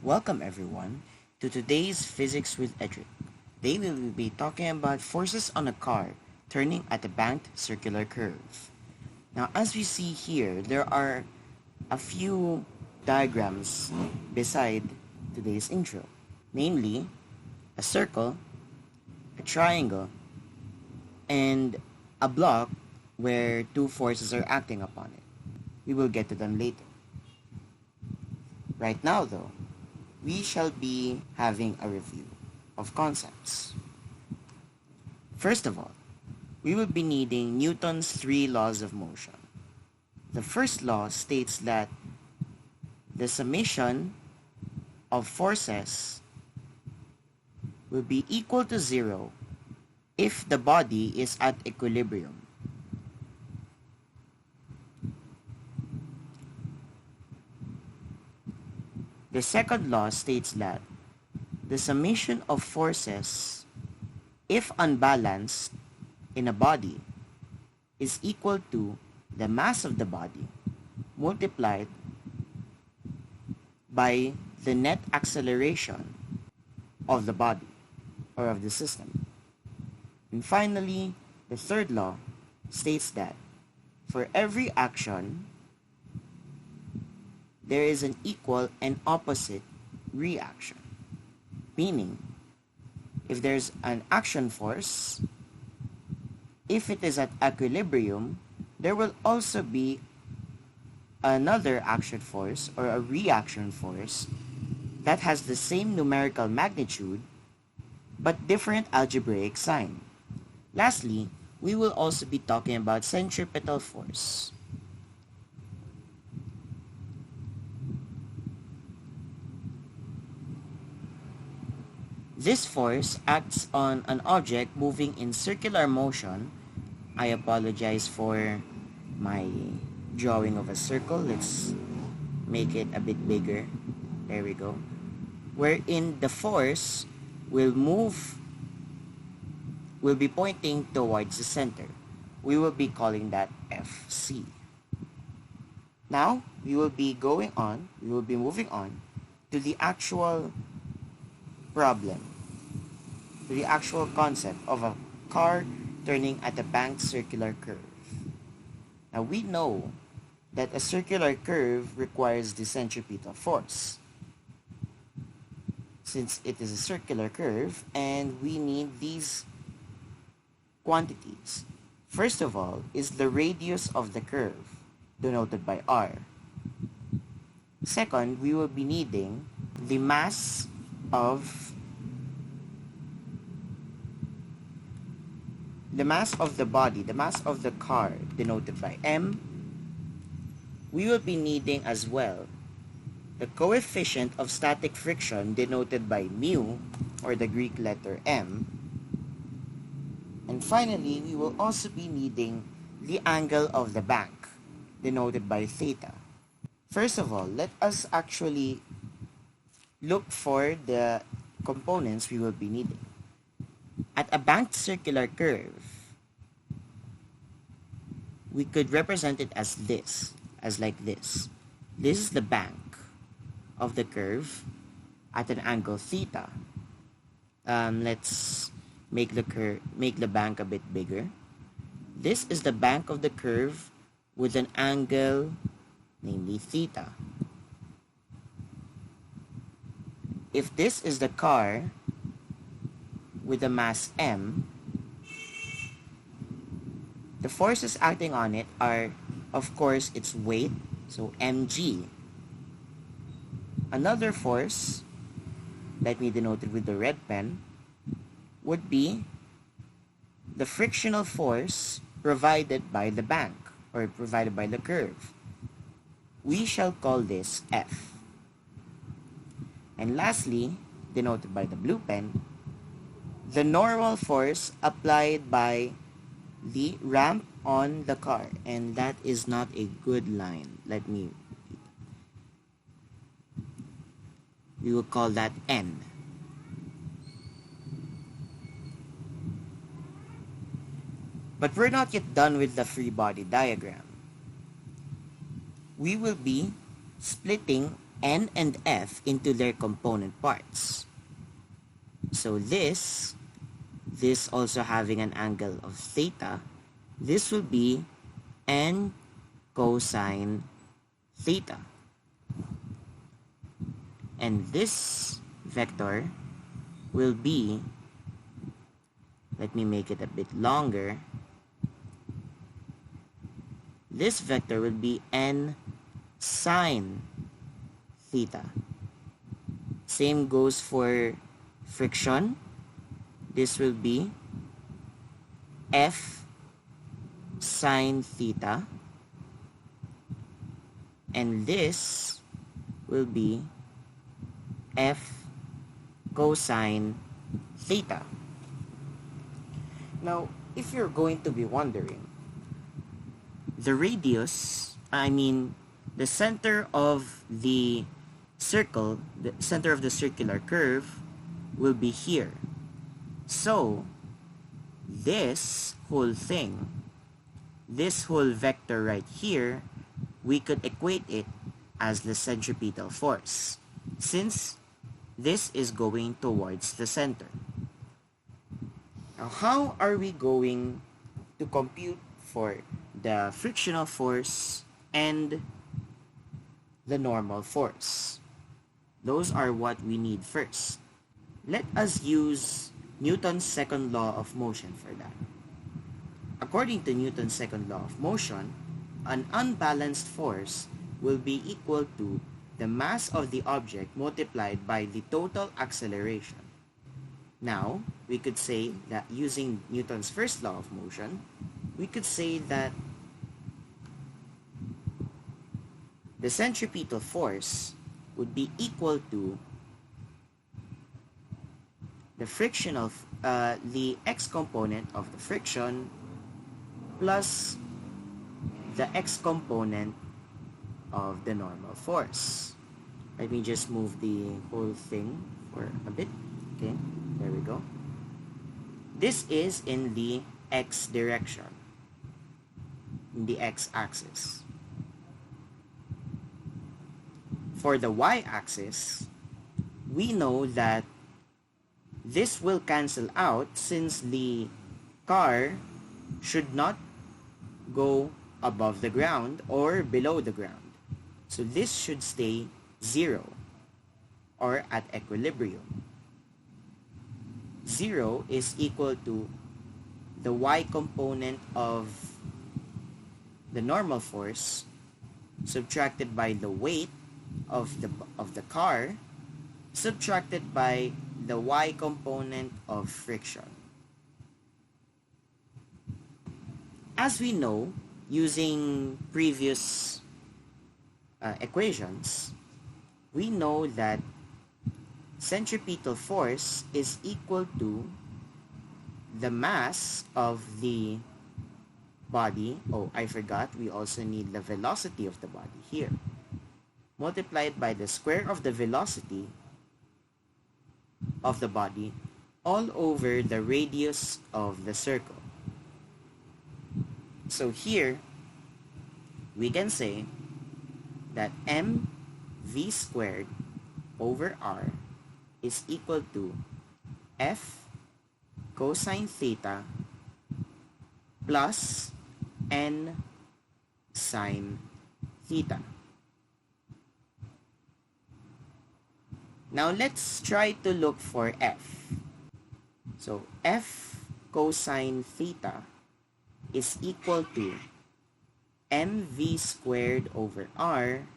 Welcome everyone to today's Physics with Edric. Today we will be talking about forces on a car turning at a banked circular curve. Now as we see here, there are a few diagrams beside today's intro. Namely, a circle, a triangle, and a block where two forces are acting upon it. We will get to them later. Right now though, we shall be having a review of concepts. First of all, we will be needing Newton's three laws of motion. The first law states that the summation of forces will be equal to zero if the body is at equilibrium. The second law states that the summation of forces, if unbalanced in a body, is equal to the mass of the body multiplied by the net acceleration of the body or of the system. And finally, the third law states that for every action, there is an equal and opposite reaction. Meaning, if there's an action force, if it is at equilibrium, there will also be another action force or a reaction force that has the same numerical magnitude but different algebraic sign. Lastly, we will also be talking about centripetal force. This force acts on an object moving in circular motion. I apologize for my drawing of a circle. Let's make it a bit bigger. There we go. Wherein the force will be pointing towards the center. We will be calling that FC. Now, we will be moving on to the actual problem, to the actual concept of a car turning at a banked circular curve. Now we know that a circular curve requires the centripetal force, since it is a circular curve, and we need these quantities. First of all is the radius of the curve, denoted by R. Second, we will be needing the mass of the body, the mass of the car, denoted by M. We will be needing as well the coefficient of static friction, denoted by mu, or the Greek letter M. And finally, we will also be needing the angle of the bank, denoted by theta. First of all, let us actually look for the components we will be needing. At a banked circular curve, we could represent it as this, like this. This is the bank of the curve at an angle theta. Let's make the bank a bit bigger. This is the bank of the curve with an angle, namely theta. If this is the car with a mass M, the forces acting on it are, of course, its weight, so mg. Another force, let me denote it with the red pen, would be the frictional force provided by the bank, or provided by the curve. We shall call this F. And lastly, denoted by the blue pen, the normal force applied by the ramp on the car. And that is not a good line. We will call that N. But we're not yet done with the free body diagram. We will be splitting N and F into their component parts. So this also having an angle of theta, this will be N cosine theta. And this vector will be, let me make it a bit longer, this vector will be N sine theta. Same goes for friction. This will be F sine theta. And this will be F cosine theta. Now, if you're going to be wondering, the radius, the center of the circle, the center of the circular curve will be here. So, this whole thing, this whole vector right here, we could equate it as the centripetal force, since this is going towards the center. Now, how are we going to compute for the frictional force and the normal force? Those are what we need first. Let us use Newton's second law of motion for that. According to Newton's second law of motion, an unbalanced force will be equal to the mass of the object multiplied by the total acceleration. Now, we could say that using Newton's first law of motion, we could say that the centripetal force would be equal to the x component of the friction plus the x component of the normal force. Let me just move the whole thing for a bit. Okay, there we go. This is in the x direction, in the x-axis. For the y-axis, we know that this will cancel out since the car should not go above the ground or below the ground. So this should stay 0 or at equilibrium. 0 is equal to the y component of the normal force subtracted by the weight of the car subtracted by the y component of friction. As we know, using previous equations, we know that centripetal force is equal to the mass of the body. Oh, I forgot, we also need the velocity of the body here, multiplied by the square of the velocity of the body all over the radius of the circle. So here, we can say that mv squared over r is equal to f cosine theta plus n sine theta. Now let's try to look for f. So f cosine theta is equal to mv squared over r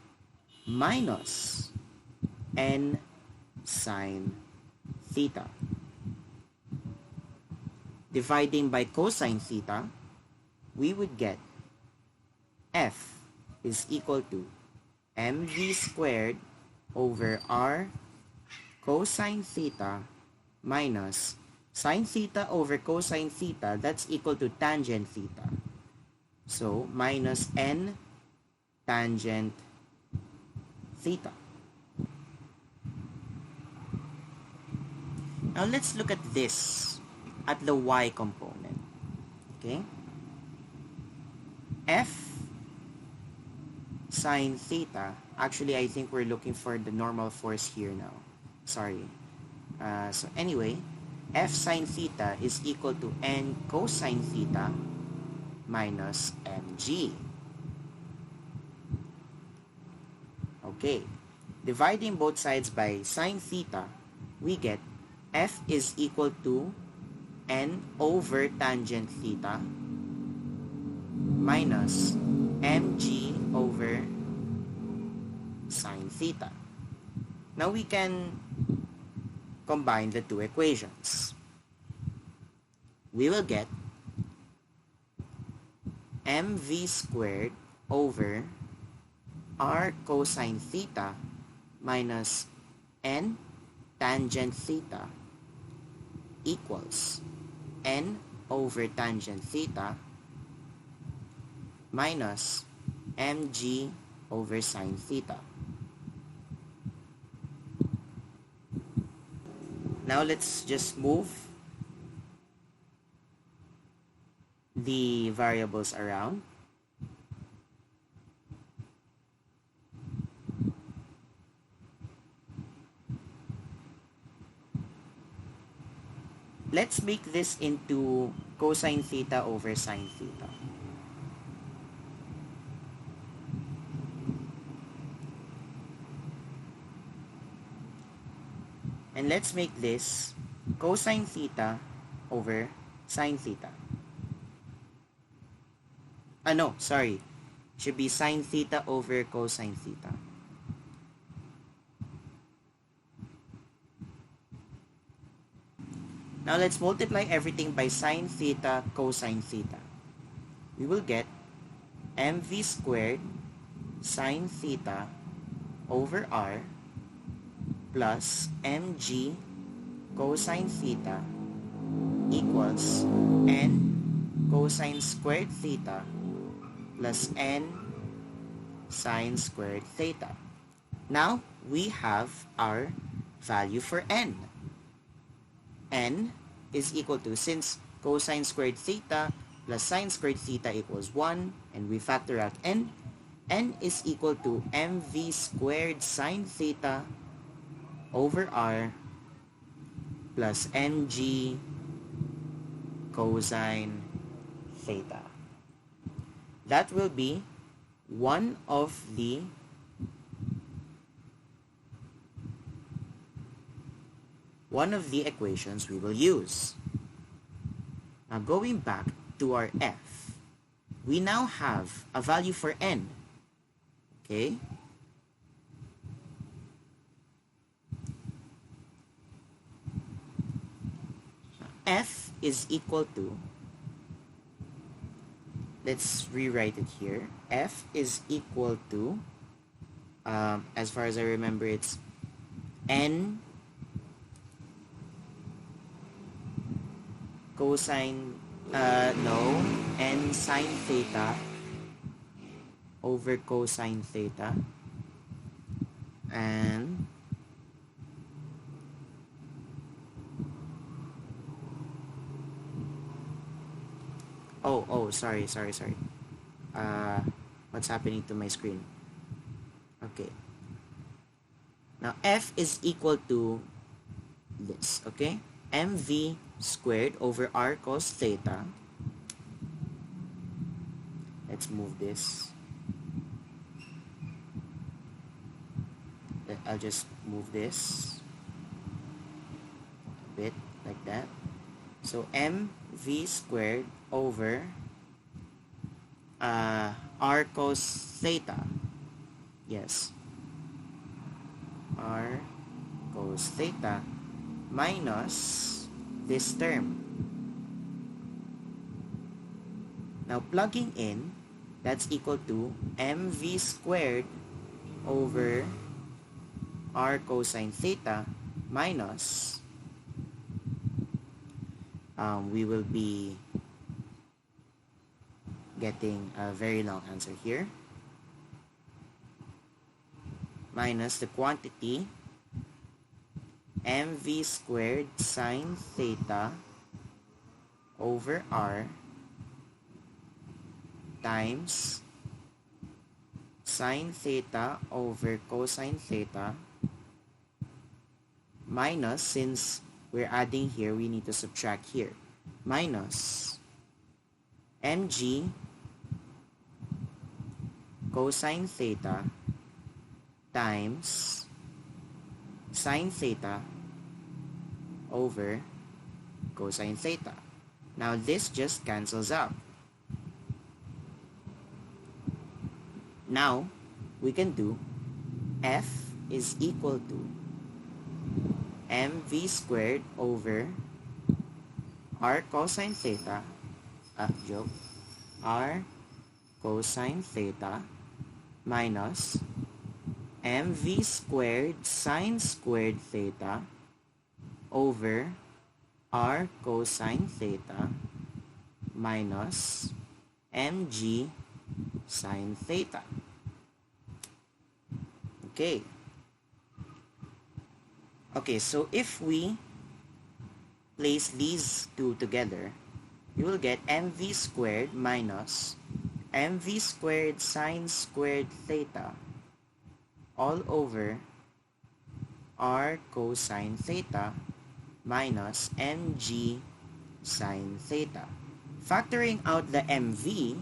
minus n sine theta. Dividing by cosine theta, we would get f is equal to mv squared over r cosine theta minus sine theta over cosine theta, that's equal to tangent theta. So, minus n tangent theta. Now, let's look at this, at the y component. Okay? F sine theta. Actually, I think we're looking for the normal force here now. Sorry. So anyway, F sine theta is equal to N cosine theta minus mg. Okay. Dividing both sides by sine theta, we get F is equal to N over tangent theta minus mg over sine theta. Now we can combine the two equations. We will get mv squared over r cosine theta minus n tangent theta equals n over tangent theta minus mg over sine theta. Now let's just move the variables around. Let's make this into cosine theta over sine theta. And let's make this cosine theta over sine theta. No, sorry. Should be sine theta over cosine theta. Now let's multiply everything by sine theta cosine theta. We will get mv squared sine theta over r plus mg cosine theta equals n cosine squared theta plus n sine squared theta. Now we have our value for n. N is equal to, since cosine squared theta plus sine squared theta equals 1, and we factor out n is equal to mv squared sine theta over r plus mg cosine theta. That will be one of the equations we will use. Now going back to our f, we now have a value for n. Okay? F is equal to, let's rewrite it here. F is equal to, as far as I remember, it's n cosine, n sine theta over cosine theta, and sorry. What's happening to my screen? Okay. Now F is equal to this, okay? mv squared over r cos theta. Let's move this. I'll just move this a bit like that. So mv squared over r cos theta. Yes. R cos theta minus this term. Now plugging in, that's equal to mv squared over r cosine theta minus, we will be getting a very long answer here, minus the quantity mv squared sine theta over r times sine theta over cosine theta minus, since we're adding here, we need to subtract here, minus mg cosine theta times sine theta over cosine theta. Now this just cancels out. Now we can do f is equal to mv squared over r cosine theta, r cosine theta minus mv squared sine squared theta over r cosine theta minus mg sine theta. Okay, so if we place these two together, you will get mv squared minus mv squared sine squared theta all over r cosine theta minus mg sine theta. Factoring out the mv,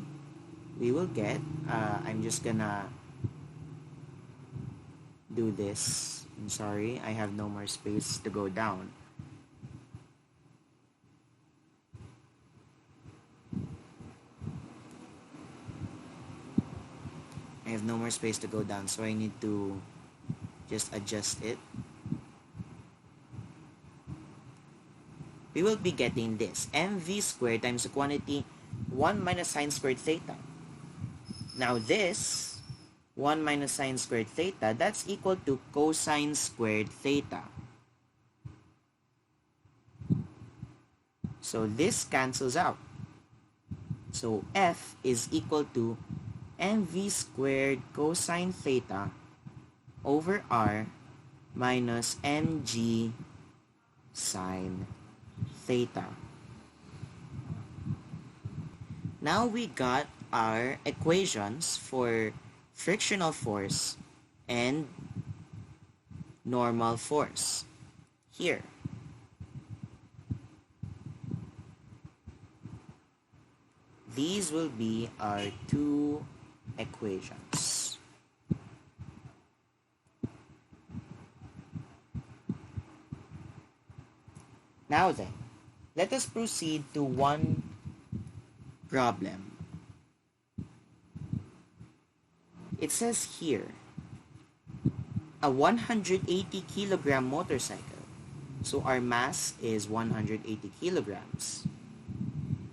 we will get, I'm just gonna do this. I'm sorry, I have no more space to go down. I have no more space to go down, so I need to just adjust it. We will be getting this, mv squared times the quantity 1 minus sine squared theta. Now this 1 minus sine squared theta, that's equal to cosine squared theta. So this cancels out. So f is equal to mv squared cosine theta over r minus mg sine theta. Now we got our equations for frictional force and normal force here. These will be our two equations. Now then, let us proceed to one problem. It says here, a 180 kilogram motorcycle, so our mass is 180 kilograms,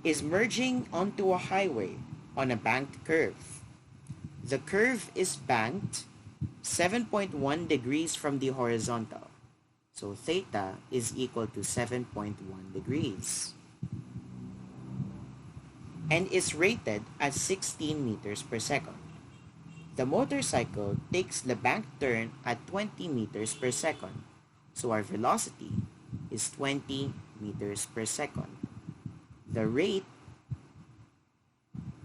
is merging onto a highway on a banked curve. The curve is banked 7.1 degrees from the horizontal, so theta is equal to 7.1 degrees, and is rated at 16 meters per second. The motorcycle takes the bank turn at 20 meters per second, so our velocity is 20 meters per second. The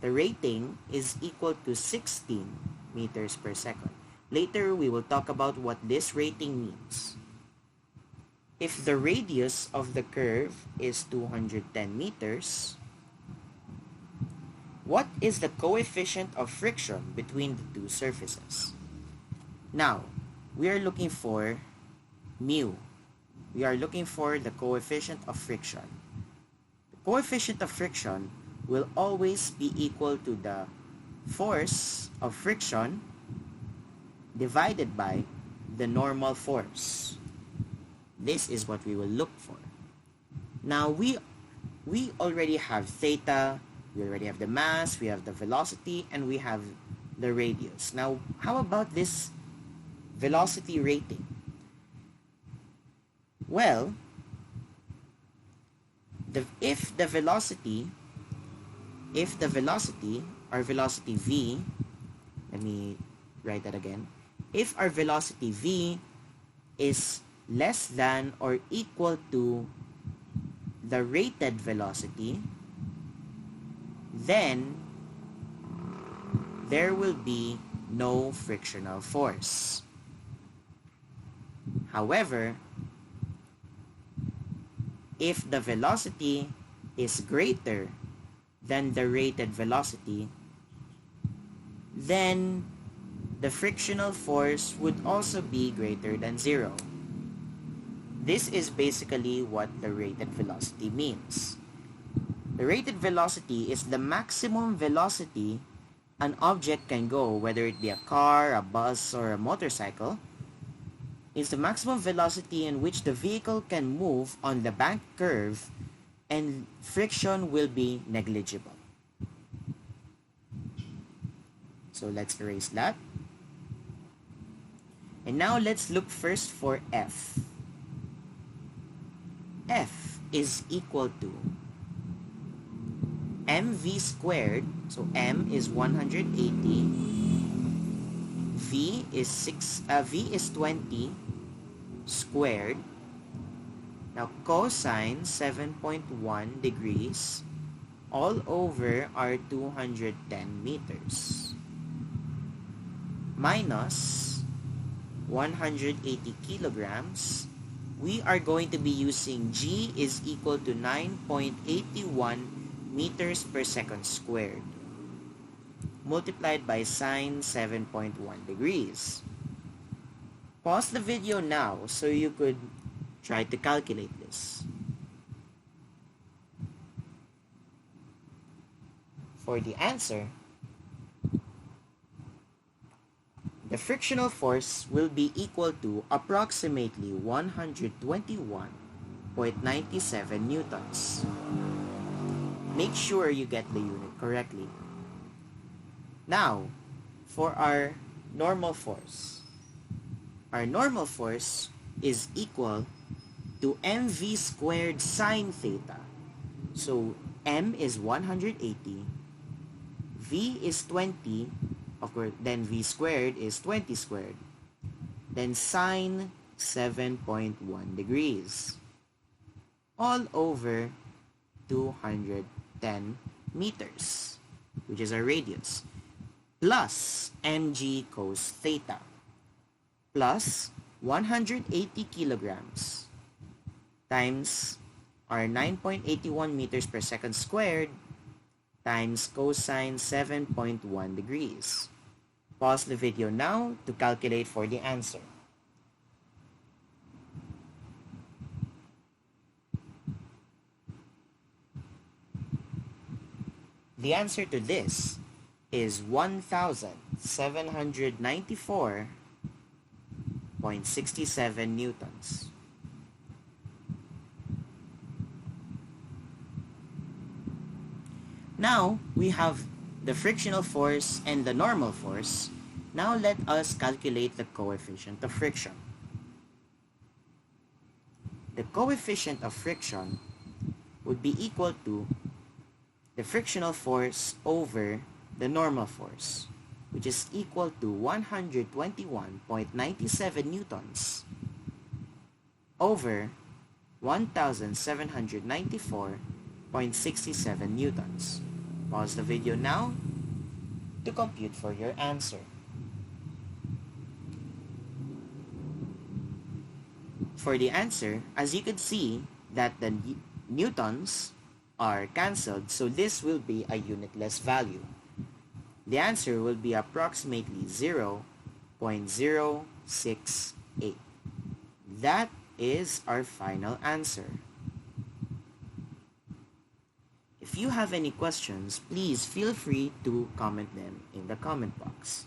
rating is equal to 16 meters per second. Later, we will talk about what this rating means. If the radius of the curve is 210 meters, what is the coefficient of friction between the two surfaces? Now, we are looking for mu. We are looking for the coefficient of friction. The coefficient of friction will always be equal to the force of friction divided by the normal force. This is what we will look for. Now, we already have theta, we already have the mass, we have the velocity, and we have the radius. Now, how about this velocity rating? Well, if the velocity, our velocity v, let me write that again. If our velocity v is less than or equal to the rated velocity, then there will be no frictional force. However, if the velocity is greater than the rated velocity, then the frictional force would also be greater than 0. This is basically what the rated velocity means. The rated velocity is the maximum velocity an object can go, whether it be a car, a bus, or a motorcycle. It's the maximum velocity in which the vehicle can move on the bank curve, and friction will be negligible. So let's erase that. And now let's look first for F. F is equal to mv squared, so m is 180, v is 20 squared. Now cosine 7.1 degrees all over our 210 meters minus 180 kilograms. We are going to be using g is equal to 9.81 meters per second squared multiplied by sine 7.1 degrees. Pause the video now so you could try to calculate this. For the answer, the frictional force will be equal to approximately 121.97 newtons. Make sure you get the unit correctly. Now, for our normal force. Our normal force is equal to mv squared sine theta. So, m is 180, v is 20, of course, then v squared is 20 squared. Then sine 7.1 degrees. All over 210 meters, which is our radius, plus mg cos theta, plus 180 kilograms times our 9.81 meters per second squared times cosine 7.1 degrees. Pause the video now to calculate for the answer. The answer to this is 1,794.67 newtons. Now, we have the frictional force and the normal force. Now let us calculate the coefficient of friction. The coefficient of friction would be equal to the frictional force over the normal force, which is equal to 121.97 newtons over 1,794.67 newtons. Pause the video now to compute for your answer. For the answer, as you could see that the newtons are cancelled, so this will be a unitless value. The answer will be approximately 0.068. That is our final answer. If you have any questions, please feel free to comment them in the comment box.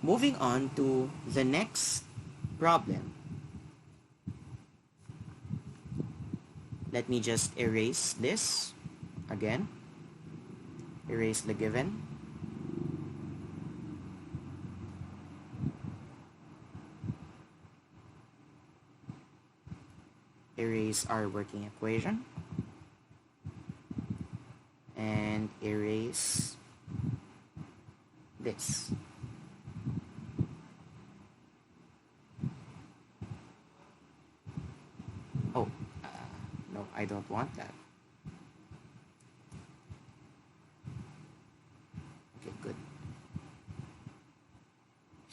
Moving on to the next problem. Let me just erase this again. Erase the given. Erase our working equation. And erase this. Oh, no, I don't want that. Okay, good.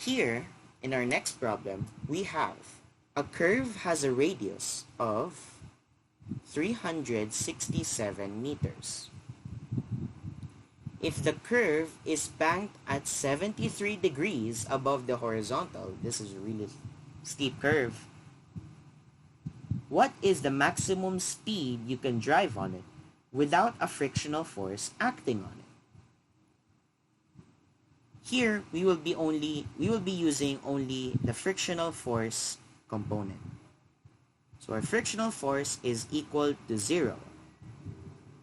Here, in our next problem, we have a curve has a radius of 367 meters. If the curve is banked at 73 degrees above the horizontal, this is a really steep curve, what is the maximum speed you can drive on it without a frictional force acting on it? Here, we will be using only the frictional force component. So our frictional force is equal to 0,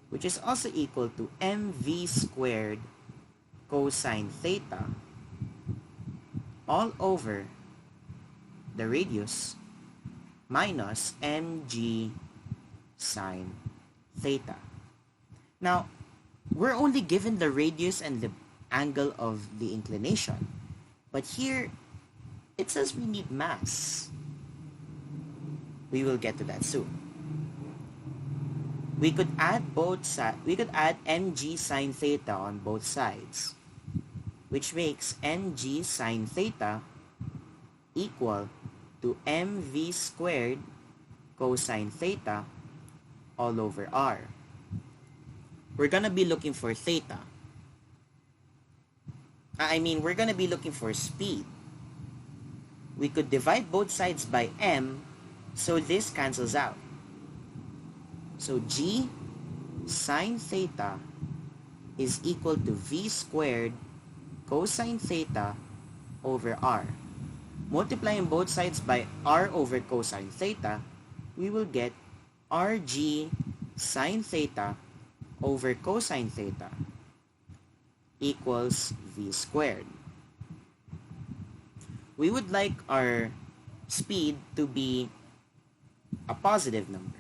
which is also equal to mv squared cosine theta all over the radius minus mg sine theta. Now, we're only given the radius and the angle of the inclination, but here it says we need mass. We will get to that soon. We could add mg sine theta on both sides, which makes mg sine theta equal to mv squared cosine theta all over r. We're gonna be looking for theta. We're gonna be looking for speed. We could divide both sides by m, so this cancels out. So g sine theta is equal to v squared cosine theta over r. Multiplying both sides by r over cosine theta, we will get rg sine theta over cosine theta equals v squared. We would like our speed to be a positive number.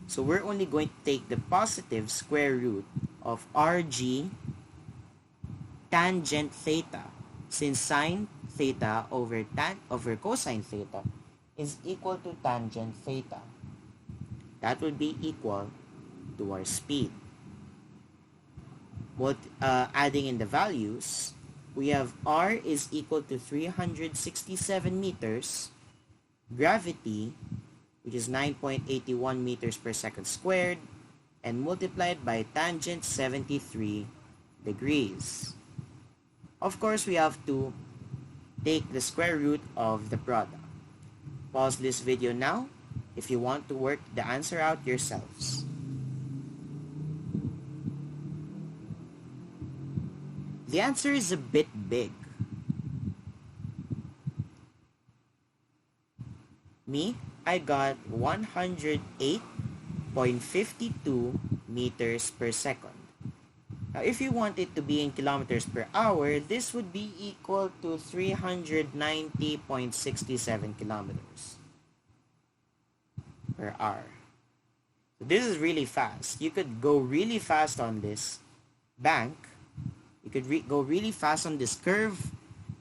So we're only going to take the positive square root of rg tangent theta, since sine theta over cosine theta is equal to tangent theta. That would be equal to our speed. Adding in the values, we have r is equal to 367 meters, gravity, which is 9.81 meters per second squared, and multiplied by tangent 73 degrees. Of course, we have to take the square root of the product. Pause this video now if you want to work the answer out yourselves. The answer is a bit big. Me, I got 108.52 meters per second. Now, if you want it to be in kilometers per hour, this would be equal to 390.67 kilometers per hour. So this is really fast. You could go really fast on this bank. You could go really fast on this curve,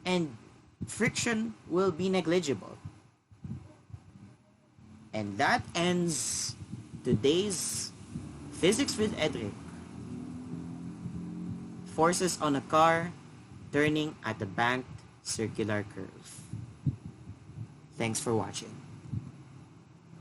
and friction will be negligible. And that ends today's Physics with Edric. Forces on a car turning at a banked circular curve. Thanks for watching.